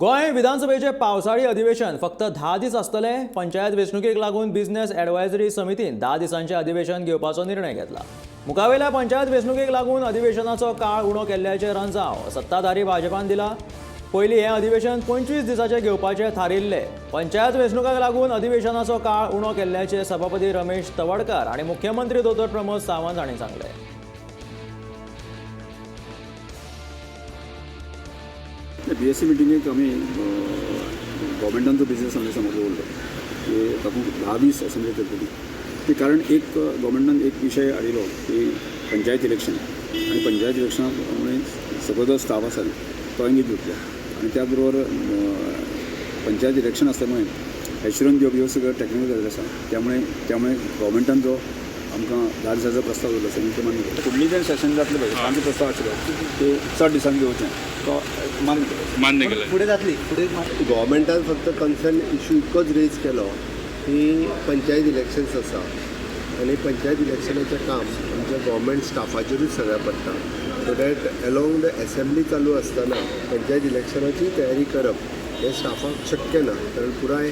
गोंय विधानसभेचे पावसाळी अधिवेशन फक्त 10 दीस आसतले। पंचायत वेंचणुकेक लागून बिझनेस एडवायझरी समितीन 10 दिसांचे अधिवेशन घेवपाचो निर्णय घेतला। मुखावेल्या पंचायत वेंचणुकेक लागून अधिवेशनाचो काळ उणो केल्ल्याचे रंजाव सत्ताधारी भाजपान दिला। पयलीं हे अधिवेशन 25 दिसांचे घेवपाचे थारिल्ले। पंचायत वेंचणुकाक लागून अधिवेशनाचो काळ उणो केल्ल्याचे सभापती रमेश तवडकार आणि मुख्यमंत्री दोतोर प्रमोद सावंत हांणी सांगले। बीएससी मिटिंगेक आमी गव्हर्मेंटाचो बिझनेस आमच्या समोर दवरलो की तातूंत 10 दीस असेंब्ली करतली। ते कारण एक गव्हर्मेंटान एक विशय हाडिल्लो की पंचायत इलेक्शन आनी पंचायत इलेक्शना प्रमाणे सगळो जो स्टाफ आसा तो एंगेज उरतलो आनी त्याच बरोबर पंचायत इलेक्शन आसल्यामुळे एश्युरन्स दिवप ह्यो सगळ्यो टॅक्निकल गजाली आसा। त्यामुळे गव्हर्मेंटान जो आमकां 10 दिसाचो प्रस्ताव दिल्लो सगळीं मान्य केलो। फुडली जें सेशन जातलें पळय तांचो प्रस्ताव आशिल्लो ते 7 दिसांनी घेवचें तो मान्य केलें। फुडें जातली गव्हर्मेंटान फक्त कन्सर्न इश्यू इतकोच रेज केलो की पंचायत इलेक्शन्स आसा आनी पंचायत इलेक्शनाचें काम आमच्या गव्हर्मेंट स्टाफाचेरूच सगळ्या पडटा। So that along the assembly चालू आसतना पंचायत इलेक्शनाची तयारी करप हे स्टाफाक शक्य ना, कारण पुराय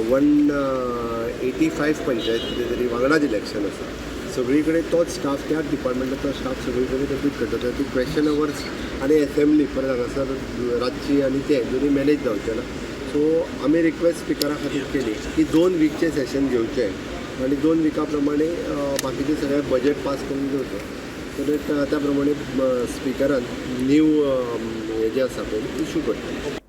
185 पंचायत कितें तरी वांगडाच इलेक्शन आसा। सगळी कडेन तोच स्टाफ त्याच डिपार्टमेंटाचो स्टाफ सगळी कडेन कम्प्लीट करता। ती क्वेश्चन अवर्स आनी एसेंब्ली परत हांगासर रातची आनी ते दोनी मॅनेज जावचे ना। सो आमी रिक्वेस्ट स्पिकरा खातीर केली की 2 वीकचे सेशन घेवचें आनी 2 विका प्रमाणे बाकीचे सगळे बजेट पास करून घेवचो। सो दॅट त्या प्रमाणे स्पिकरान न्यू हे जे आसा पळय इश्यू करता।